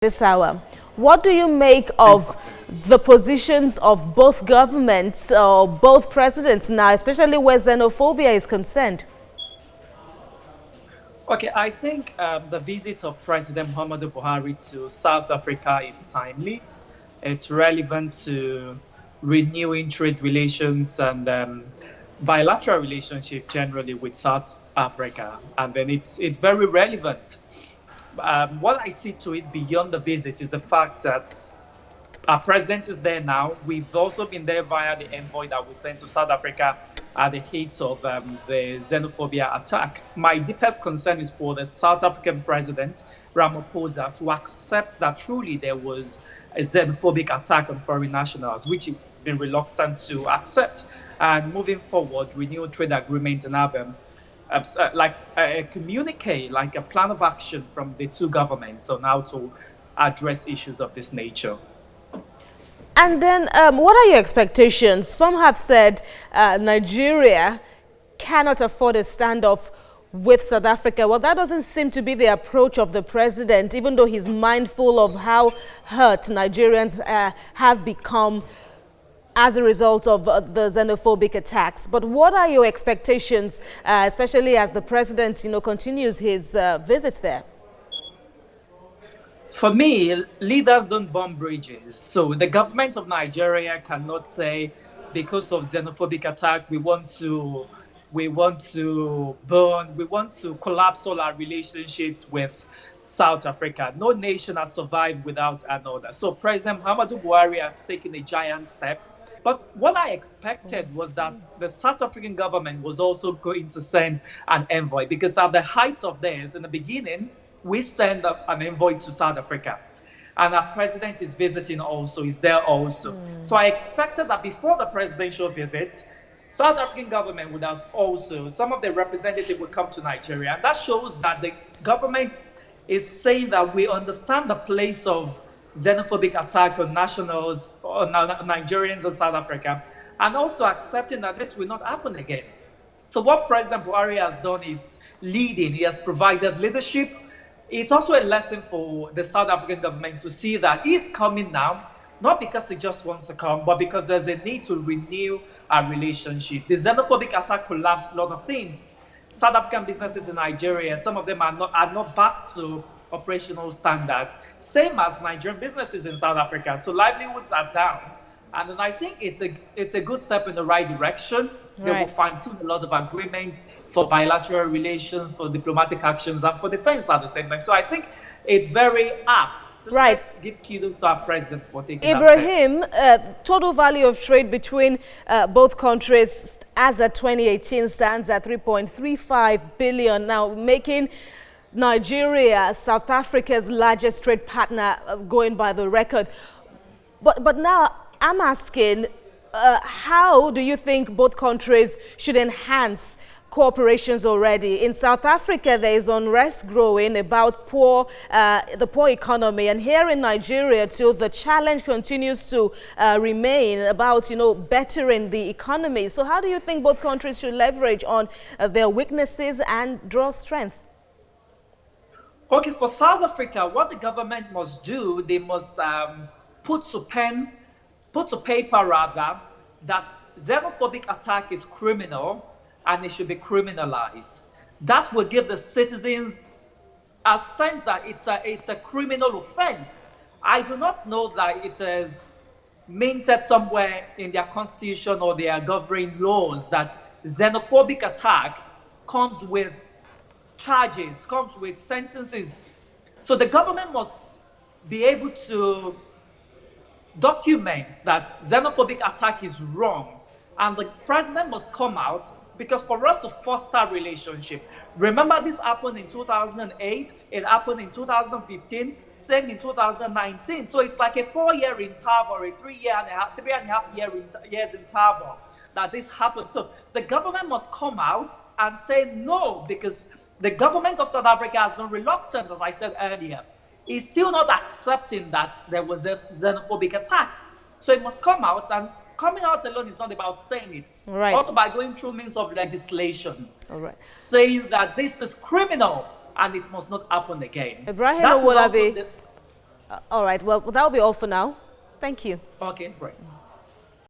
this hour. What do you make of the positions of both governments or both presidents now, especially where xenophobia is concerned? Okay, I think the visit of President Muhammadu Buhari to South Africa is timely. It's relevant to renewing trade relations and bilateral relationship generally with South Africa, and then it's very relevant. What I see to it beyond the visit is the fact that our president is there now. We've also been there via the envoy that we sent to South Africa at the heat of the xenophobia attack. My deepest concern is for the South African president, Ramaphosa, to accept that truly there was a xenophobic attack on foreign nationals, which he's been reluctant to accept. And moving forward, renew trade agreement and have like a communique, like a plan of action from the two governments on how to address issues of this nature. And then, what are your expectations? Some have said Nigeria cannot afford a standoff with South Africa. Well, that doesn't seem to be the approach of the president, even though he's mindful of how hurt Nigerians have become as a result of the xenophobic attacks. But what are your expectations, especially as the president, continues his visits there? For me, leaders don't burn bridges. So the government of Nigeria cannot say, because of xenophobic attack, we want to collapse all our relationships with South Africa. No nation has survived without another. So President Muhammadu Buhari has taken a giant step. But what I expected was that the South African government was also going to send an envoy, because at the height of this, in the beginning, we send an envoy to South Africa. And our president is visiting also, is there also. So I expected that before the presidential visit, South African government would have also, some of the representatives would come to Nigeria. And that shows that the government is saying that we understand the place of xenophobic attack on nationals, on Nigerians in South Africa, and also accepting that this will not happen again. So what President Buhari has done is leading. He has provided leadership. It's also a lesson for the South African government to see that he's coming now, not because he just wants to come, but because there's a need to renew our relationship. The xenophobic attack collapsed a lot of things. South African businesses in Nigeria, some of them are not back to operational standards, same as Nigerian businesses in South Africa. So livelihoods are down. And then I think it's a good step in the right direction. They will fine-tune a lot of agreements for bilateral relations, for diplomatic actions, and for defense at the same time. So I think it's very apt. Let's give kudos to our president for taking Ibrahim, total value of trade between both countries as at 2018 stands at 3.35 billion, now making Nigeria South Africa's largest trade partner, going by the record. But now I'm asking, how do you think both countries should enhance cooperations already? In South Africa, there is unrest growing about the poor economy. And here in Nigeria, too, the challenge continues to remain about, bettering the economy. So how do you think both countries should leverage on their weaknesses and draw strength? Okay, for South Africa, what the government must do, they must put to paper rather, that xenophobic attack is criminal and it should be criminalized. That will give the citizens a sense that it's a criminal offense. I do not know that it is minted somewhere in their constitution or their governing laws that xenophobic attack comes with charges, comes with sentences. So the government must be able to document that xenophobic attack is wrong, and the president must come out, because for us to foster relationship, remember this happened in 2008, it happened in 2015, same in 2019. So it's like a 4-year interval or a 3.5 years interval that this happened. So the government must come out and say no, because the government of South Africa has been reluctant, as I said earlier. It's still not accepting that there was a xenophobic attack. So it must come out, and coming out alone is not about saying it. Also by going through means of legislation, saying that this is criminal and it must not happen again. Ibrahim Owolabi. All right, well, that'll be all for now. Thank you. Okay, right.